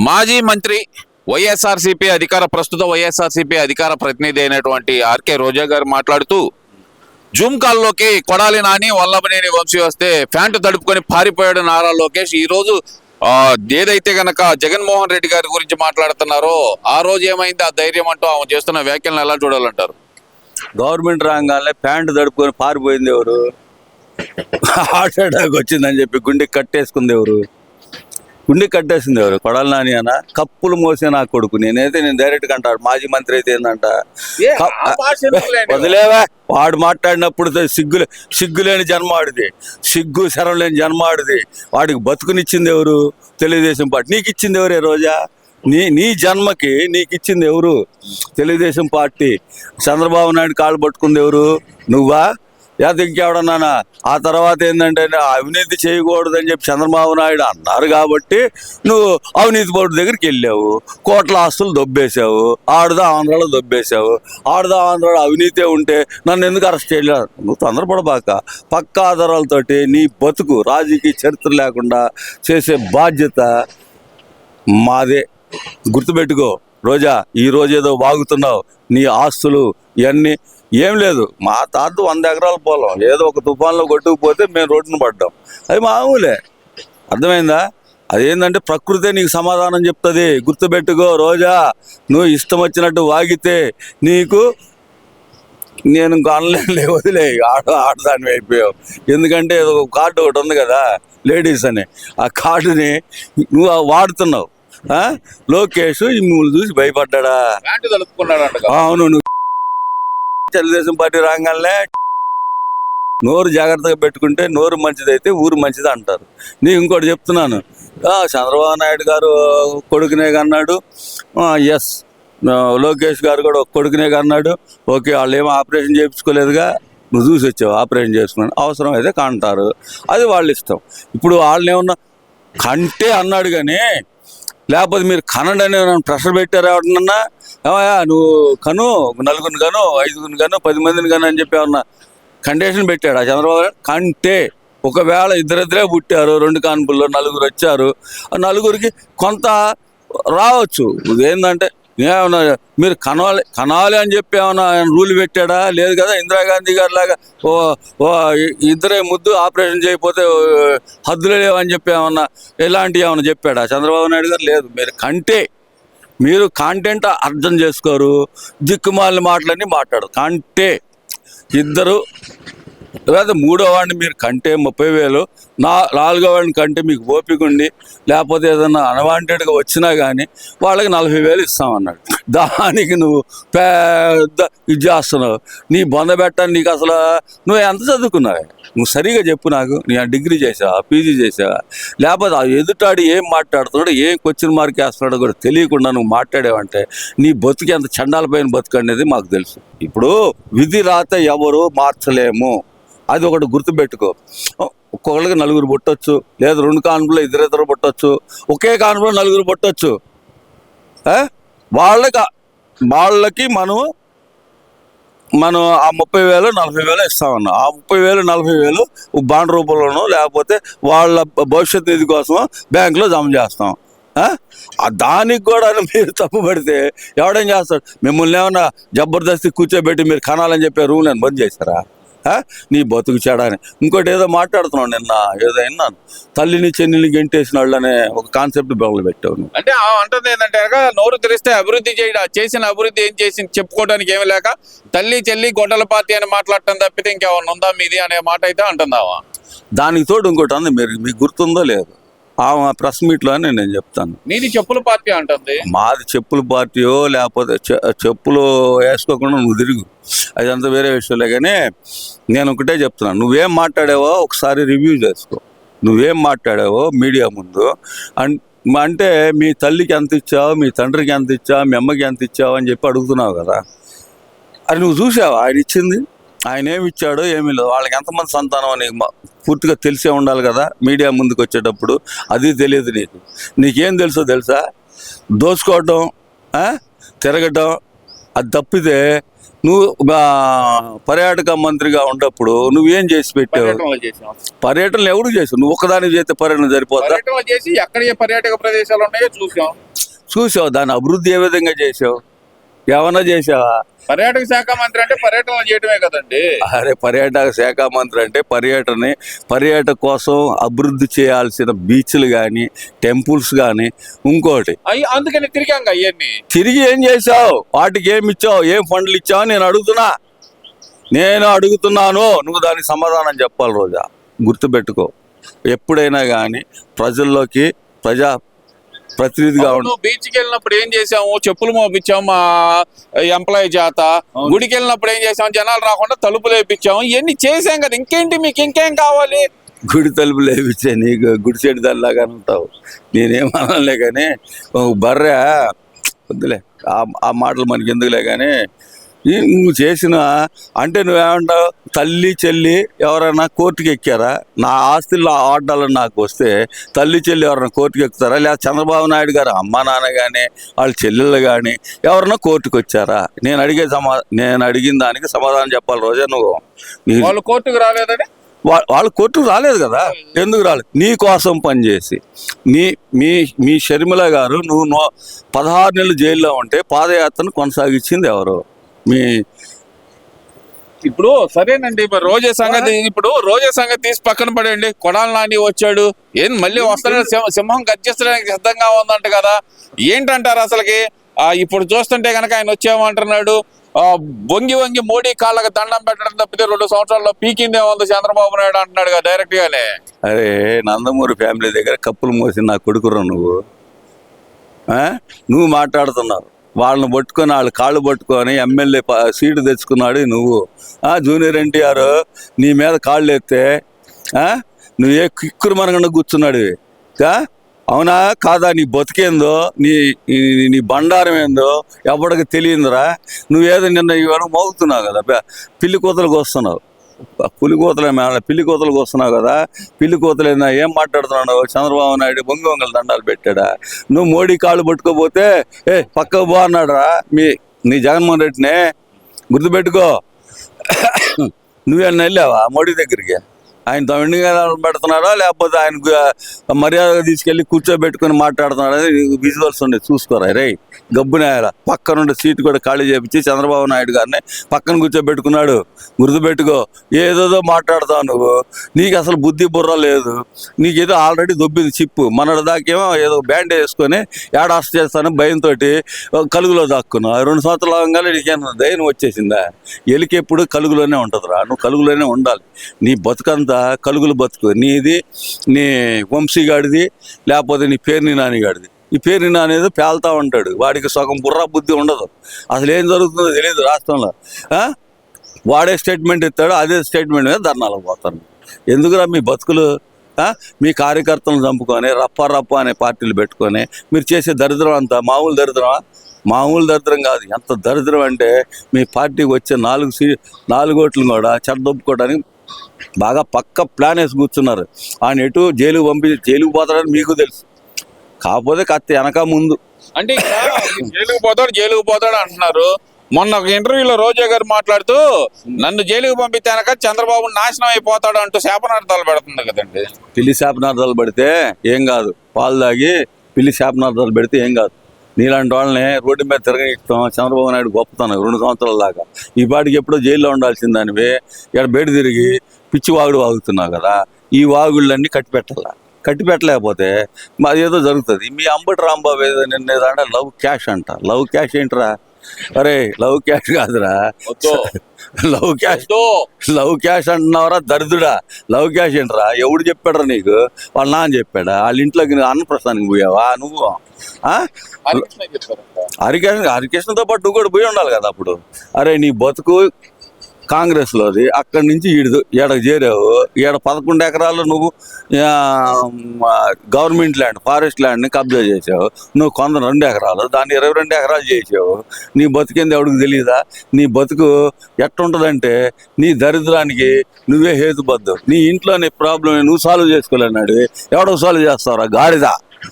మాజీ మంత్రి ప్రస్తుత వైఎస్ఆర్సీపీ అధికార ప్రతినిధి అయినటువంటి ఆర్కే రోజా గారు మాట్లాడుతూ జూమ్ కాల్లోకి కొడాలి నాని వల్లభనేని వంశీ వస్తే ఫ్యాంటు తడుపుకొని పారిపోయాడు నారా లోకేష్. ఈ రోజు ఏదైతే గనక జగన్మోహన్ రెడ్డి గారి గురించి మాట్లాడుతున్నారో ఆ రోజు ఏమైంది ఆ ధైర్యం అంటూ ఆమె చేస్తున్న వ్యాఖ్యలను ఎలా చూడాలంటారు? గవర్నమెంట్ రాగానే ప్యాంటు తడుపుకొని పారిపోయింది ఎవరు? హార్ట్ అటాక్ వచ్చిందని చెప్పి గుండెకి కట్టేసుకుంది ఎవరు? గుండెకి కట్టేసింది ఎవరు? కొడాలి నాని అన్న కప్పులు మోసే నా కొడుకు. నేను డైరెక్ట్ అంటాడు మాజీ మంత్రి అయితే ఏందంట వదిలేవా. వాడు మాట్లాడినప్పుడు సిగ్గులేని జన్మాడిది, సిగ్గు శరం లేని జన్మాడిది. వాడికి బతుకునిచ్చింది ఎవరు? తెలుగుదేశం పార్టీ. నీకు ఇచ్చింది ఎవరే రోజా? నీ జన్మకి నీకు ఇచ్చింది ఎవరు? తెలుగుదేశం పార్టీ. చంద్రబాబు నాయుడు కాళ్ళు పట్టుకుంది ఎవరు? నువ్వా? లేదా ఇంకెవడన్నానా? ఆ తర్వాత ఏంటంటే అవినీతి చేయకూడదని చెప్పి చంద్రబాబు నాయుడు అన్నారు కాబట్టి నువ్వు అవినీతి బోర్డు దగ్గరికి వెళ్ళావు, కోట్ల ఆస్తులు దొబ్బేశావు, ఆడుదా ఆంధ్రాలో దొబ్బేశావు. ఆడుదా ఆంధ్రాలో అవినీతే ఉంటే నన్ను ఎందుకు అరెస్ట్ చేయలేదు? నువ్వు తొందరపడబాక. పక్క ఆధారాలతోటి నీ బతుకు రాజకీయ చరిత్ర లేకుండా చేసే బాధ్యత మాదే. గుర్తుపెట్టుకో రోజా. ఈ రోజు ఏదో వాగుతున్నావు, నీ ఆస్తులు ఇవన్నీ ఏం లేదు. మా తాత 100 ఎకరాల పొలం ఏదో ఒక తుఫాన్లో కొట్టుకుపోతే మేము రోడ్డును పడ్డాం. అది మామూలే. అర్థమైందా? అదేంటంటే ప్రకృతే నీకు సమాధానం చెప్తుంది. గుర్తుపెట్టుకో రోజా. నువ్వు ఇష్టం వచ్చినట్టు వాగితే నీకు నేను ఆన్లైన్లో వదిలే ఆడదాన్ని అయిపోయావు. ఎందుకంటే ఒక కార్డు ఒకటి ఉంది కదా లేడీస్ అని, ఆ కార్డుని నువ్వు వాడుతున్నావు. లోకేష్ మిమ్మల్ని చూసి భయపడ్డా. అవును. నువ్వు తెలుగుదేశం పార్టీ రాగానే నోరు జాగ్రత్తగా పెట్టుకుంటే నోరు మంచిదైతే ఊరు మంచిది అంటారు. నీకు ఇంకోటి చెప్తున్నాను, చంద్రబాబు నాయుడు గారు కొడుకునే కన్నాడు, ఎస్ లోకేష్ గారు కూడా కొడుకునే కన్నాడు. ఓకే, వాళ్ళు ఏమో ఆపరేషన్ చేయించుకోలేదుగా, నువ్వు చూసి వచ్చావు ఆపరేషన్ చేసుకున్నాను. అవసరం అయితే కంటారు, అది వాళ్ళ ఇష్టం. ఇప్పుడు వాళ్ళని ఏమన్నా కంటే అన్నాడు కానీ లేకపోతే మీరు కనండి అని ప్రెషర్ పెట్టారు ఎవరినన్నా. నువ్వు కను, 4 కను, 5 కను, 10 మందిని కను అని చెప్పి ఏమన్నా కండిషన్ పెట్టాడు ఆ చంద్రబాబు గారు? కంటే ఒకవేళ ఇద్దరిద్దరే పుట్టారు, 2 కాన్పుల్లో 4 వచ్చారు, ఆ 4కి కొంత రావచ్చు. ఏంటంటే ఏమన్నా మీరు కనాలి అని చెప్పి ఏమన్నా రూల్ పెట్టాడా? లేదు కదా. ఇందిరాగాంధీ గారి లాగా ఇద్దరే ముద్దు ఆపరేషన్ చేయకపోతే హద్దులు లేవని చెప్పి ఏమన్నా ఇలాంటివి ఏమన్నా చెప్పాడా చంద్రబాబు నాయుడు గారు? లేదు. మీరు కాంటెంట్ అర్థం చేసుకోరు, దిక్కుమాలిన మాటలన్నీ మాట్లాడు. కంటే ఇద్దరు లేదా 3వ వాడిని మీరు కంటే 30,000, 4వ వాడిని కంటే మీకు ఓపిక ఉండి లేకపోతే ఏదన్నా అన్వాంటెడ్గా వచ్చినా కానీ వాళ్ళకి 40,000 ఇస్తామన్నాడు. దానికి నువ్వు పెద్ద ఇది చేస్తున్నావు. నీ బొందబెట్టాను. నీకు అసలు నువ్వు ఎంత చదువుకున్నావే? నువ్వు సరిగా చెప్పు నాకు. నీ డిగ్రీ చేసావా, పీజీ చేసావా? లేకపోతే ఆ ఎదుటాడు ఏం మాట్లాడుతున్నాడు, ఏం క్వశ్చన్ మార్క్ వేస్తున్నాడో కూడా తెలియకుండా నువ్వు మాట్లాడావంటే నీ బతుకు ఎంత చండాలపోయిన బతుకు అనేది మాకు తెలుసు. ఇప్పుడు విధి రాత ఎవరు మార్చలేము, అది ఒకటి గుర్తుపెట్టుకో. ఒక్కొక్కరికి 4 పుట్టొచ్చు, లేదా 2 కాన్పులో ఇద్దరు పుట్టొచ్చు, ఒకే కాన్పులో 4 పుట్టొచ్చు. వాళ్ళకి మనం ఆ 30,000 40,000 ఇస్తామన్నా. ఆ 30,000 40,000 బాండ్ రూపంలోనో లేకపోతే వాళ్ళ భవిష్యత్ నిధి కోసం బ్యాంకులో జమ చేస్తాం. దానికి కూడా మీరు తప్పుపడితే ఎవడేం చేస్తాడు? మిమ్మల్ని ఏమన్నా జబర్దస్తి కూర్చోబెట్టి మీరు కనాలని చెప్పే రూల్ నేను బంద్ చేశారా? నీ బతుకు చెడని. ఇంకోటి ఏదో మాట్లాడుతున్నావు, నిన్న ఏదో విన్నాను, తల్లిని చెల్లిని గెంటేసిన వాళ్ళనే ఒక కాన్సెప్ట్ బొమ్మలు పెట్టావు. అంటే అంటుంది ఏంటంటే నోరు తెరిస్తే అభివృద్ధి చేసిన అభివృద్ధి ఏం చేసి చెప్పుకోవడానికి ఏమి లేక తల్లి చెల్లి గొడ్డల పార్టీ అని మాట్లాడటం తప్పితే ఇంకేమన్నా ఉందా మీది అనే మాట అయితే అంటుందావా? దానికి తోడు ఇంకోటి ఉంది, మీకు గుర్తుందో లేదు, ఆ ప్రెస్ మీట్లో నేను చెప్తాను. నీది చెప్పుల పార్టీ అంటుంది. మాది చెప్పుల పార్టీయో లేకపోతే చెప్పులు వేసుకోకుండా నువ్వు తిరుగు, అదంతా వేరే విషయంలో. కానీ నేను ఒకటే చెప్తున్నాను, నువ్వేం మాట్లాడావో ఒకసారి రివ్యూ చేసుకో. నువ్వేం మాట్లాడావో మీడియా ముందు అంటే మీ తల్లికి ఎంత ఇచ్చావు, మీ తండ్రికి ఎంత ఇచ్చావు, మీ అమ్మకి ఎంత ఇచ్చావు అని చెప్పి అడుగుతున్నావు కదా. అది నువ్వు చూసావా? ఆయన ఇచ్చింది, ఆయన ఏమి ఇచ్చాడో ఏమీ లేదు. వాళ్ళకి ఎంతమంది సంతానం అని పూర్తిగా తెలిసే ఉండాలి కదా మీడియా ముందుకు వచ్చేటప్పుడు. అది తెలియదు నీకేం తెలుసా? దోచుకోవటం, తిరగటం, అది తప్పితే నువ్వు పర్యాటక మంత్రిగా ఉన్నప్పుడు నువ్వేం చేసి పెట్టావు? పర్యటనలు చేసాం. పర్యటనలు ఎవరు చేసావు? నువ్వు ఒక్కదానికి చేస్తే పర్యటన సరిపోతా? పర్యటనలు చేసి ఎక్కడ ఏ పర్యాటక ప్రదేశాలు ఉన్నాయో చూసాం. చూసావు దాని అభివృద్ధి ఏ విధంగా చేసావు? ఏమన్నా చేసావా? పర్యాటక శాఖ మంత్రి అంటే పర్యటనలు చేయడమే కదండి. అరే పర్యాటక శాఖ మంత్రి అంటే పర్యాటక కోసం అభివృద్ధి చేయాల్సిన బీచ్లు కానీ టెంపుల్స్ కానీ ఇంకోటి అందుకని తిరిగాం అవన్నీ. తిరిగి ఏం చేసావు? వాటికి ఏమి ఇచ్చావు? ఏం ఫండ్లు ఇచ్చావు? నేను అడుగుతున్నాను. నువ్వు దానికి సమాధానం చెప్పాలి. రోజా గుర్తుపెట్టుకో, ఎప్పుడైనా కానీ ప్రజల్లోకి ప్రతినిధిగా బీచ్కి వెళ్ళినప్పుడు ఏం చేసాము? చెప్పులు మోపించాము మా ఎంప్లాయీ చేత. గుడికి వెళ్ళినప్పుడు ఏం చేసాము? జనాలు రాకుండా తలుపులు వేయించాము. ఇవన్నీ చేసాం కదా, ఇంకేంటి మీకు ఇంకేం కావాలి? గుడి తలుపులు వేయించే నీకు గుడి చెడు దానిలాగా ఉంటావు. నేనేమనలే కానీ బర్రె వద్దులే, ఆ మాటలు మనకి ఎందుకులే. కానీ నువ్వు చేసిన అంటే నువ్వేమంటావు? తల్లి చెల్లి ఎవరైనా కోర్టుకి ఎక్కారా? నా ఆస్తుల్లో ఆడాలని నాకు వస్తే తల్లి చెల్లి ఎవరైనా కోర్టుకి ఎక్కుతారా? లేదా చంద్రబాబు నాయుడు గారు అమ్మ నాన్న కానీ వాళ్ళ చెల్లెళ్ళు కానీ ఎవరైనా కోర్టుకు వచ్చారా? నేను అడిగిన దానికి సమాధానం చెప్పాలి. రోజా నువ్వు వాళ్ళు కోర్టుకు రాలేదని? వాళ్ళు కోర్టుకు రాలేదు కదా. ఎందుకు రాలేదు? నీ కోసం పనిచేసి మీ షర్మిల గారు నువ్వు 16 నెలలు జైల్లో ఉంటే పాదయాత్రను కొనసాగించింది ఎవరు? ఇప్పుడు సరేనండి, రోజా సంగతి తీసి పక్కన పడండి. కొడాలి నాని వచ్చాడు, ఏం మళ్ళీ వస్తాడని సింహం గర్జించడానికి సిద్ధంగా ఉందంట కదా, ఏంటంటారు అసలుకి? ఇప్పుడు చూస్తుంటే కనుక ఆయన వచ్చామంటున్నాడు. వంగి మోడీ కాళ్ళకి దండం పెట్టడం తప్పితే 2 సంవత్సరాల్లో పీకిందే ఉంది చంద్రబాబు నాయుడు అంటున్నాడు కదా డైరెక్ట్ గానే. అరే నందమూరి ఫ్యామిలీ దగ్గర కప్పులు మోసి నా కొడుకురా నువ్వు మాట్లాడుతున్నావు. వాళ్ళని పట్టుకొని వాళ్ళ కాళ్ళు పట్టుకొని ఎమ్మెల్యే సీటు తెచ్చుకున్నాడు నువ్వు. జూనియర్ ఎన్టీఆర్ నీ మీద కాళ్ళు ఎత్తే నువ్వే కిక్కురు మనకుండా కూర్చున్నాడు. అవునా కాదా? నీ బతికేందో నీ బండారం ఏందో ఎవరికి తెలియదురా. నువ్వేదో నిన్న ఇవాళ మోగుతున్నావు కదా, పిల్లి కూతలకు వస్తున్నావు. పిల్లి కూతలకు వస్తున్నావు కదా. పిల్లి కూతలేదా? ఏం మాట్లాడుతున్నావు? చంద్రబాబు నాయుడు బొంగొంగల దండాలు పెట్టాడా? నువ్వు మోడీ కాళ్ళు పట్టుకోపోతే పక్కకు పో అన్నాడు రా నీ జగన్మోహన్ రెడ్డినే. గుర్తుపెట్టుకో. నువ్వేమన్నా వెళ్ళావా మోడీ దగ్గరికి? ఆయన తమిళగా పెడుతున్నాడా లేకపోతే ఆయన మర్యాదగా తీసుకెళ్ళి కూర్చోబెట్టుకుని మాట్లాడుతున్నాడా? విజువల్స్ ఉండే చూసుకోరా రే గబ్బునాయాల. పక్కనుండే సీటు కూడా ఖాళీ చేపించి చంద్రబాబు నాయుడు గారిని పక్కన కూర్చోబెట్టుకున్నాడు. గుర్తుపెట్టుకో. ఏదేదో మాట్లాడుతావు నువ్వు. నీకు అసలు బుద్ధి బుర్ర లేదు. నీకేదో ఆల్రెడీ దొబ్బింది చిప్పు. మనటి దాకేమో ఏదో బ్యాండ్ వేసుకొని ఏడాస్ చేస్తాను భయంతో కలుగులో దాక్కున్నావు. 2 సంవత్సరాలు నీకేమన్నా ధైర్యం వచ్చేసిందా? ఎలికి ఎప్పుడు కలుగులోనే ఉంటుందిరా. నువ్వు కలుగులోనే ఉండాలి. నీ బతుకంతా కలుగులు బతుకు. నీది నీ వంశీగాడిది లేకపోతే నీ పేరుని నానిగాడిది. ఈ పేరుని నానేది పేలుతా ఉంటాడు. వాడికి సగం బుర్ర బుద్ధి ఉండదు. అసలు ఏం జరుగుతుందో తెలియదు రాష్ట్రంలో. వాడే స్టేట్మెంట్ ఇస్తాడు, అదే స్టేట్మెంట్ మీద ధర్నాలకు పోతారు. ఎందుకురా మీ బతుకులు? మీ కార్యకర్తలను చంపుకొని రప్ప అనే పార్టీలు పెట్టుకొని మీరు చేసే దరిద్రం అంతా మామూలు దరిద్రమా? మామూలు దరిద్రం కాదు. ఎంత దరిద్రం అంటే మీ పార్టీకి వచ్చే 4 ఓట్లు కూడా చెడ్డొప్పుకోవడానికి బాగా పక్క ప్లాన్ వేసి కూర్చున్నారు. ఆయన ఎటు జైలుకు పోతాడని మీకు తెలుసు. కాకపోతే కత్తి వెనక ముందు అంటే జైలుకు పోతాడు అంటున్నారు. మొన్న ఒక ఇంటర్వ్యూలో రోజా గారు మాట్లాడుతూ నన్ను జైలుకు పంపితే కనుక చంద్రబాబు నాశనం అయిపోతాడు అంటూ శాపనార్థాలు పెడుతుంది కదండి. పిల్లి శాపనార్థాలు పెడితే ఏం కాదు. పాలు తాగి పిల్లి శాపనార్థాలు పెడితే ఏం కాదు. నీలాంటి వాళ్ళని రోడ్డు మీద తిరగనిస్తాం. చంద్రబాబు నాయుడు గొప్పతనం 2 సంవత్సరాల దాకా. ఈ పాటికి ఎప్పుడో జైల్లో ఉండాల్సిన దానివి ఇక్కడ బయట తిరిగి పిచ్చి వాగుడు వాగుతున్నావు కదా. ఈ వాగుళ్ళన్నీ కట్టిపెట్టలేకపోతే మాది ఏదో జరుగుతుంది. మీ అంబటి రాంబాబు ఏదో నిన్నేదంటే లవ్ క్యాష్ అంట. లవ్ క్యాష్ ఏంట్రా? అరే లవ్ క్యాష్ కాదురా, లవ్ క్యాష్ అంటున్నావురా దరిద్రుడా. లవ్ క్యాష్ ఏంట్రా? ఎవడు చెప్పాడరా నీకు? వాళ్ళ నాన్న చెప్పాడా? వాళ్ళ ఇంట్లోకి అన్నప్రస్థానికి పోయావా నువ్వు? హరికృష్ణతో పాటు నువ్వు కూడా పోయి ఉండాలి కదా అప్పుడు. అరే నీ బతుకు కాంగ్రెస్లోది, అక్కడి నుంచి ఈడకు చేరావు. 11 ఎకరాలు నువ్వు గవర్నమెంట్ ల్యాండ్ ఫారెస్ట్ ల్యాండ్ని కబ్జా చేసావు. నువ్వు 2 ఎకరాలు దాన్ని 22 ఎకరాలు చేసావు. నీ బతికేంది ఎవడికి తెలియదా? నీ బతుకు ఎట్టుంటుందంటే నీ దరిద్రానికి నువ్వే హేతుబద్ధం. నీ ఇంట్లోని ప్రాబ్లం నువ్వు సాల్వ్ చేసుకోలేనాడు. ఎవడో సాల్వ్ చేస్తావురా గాడిదా?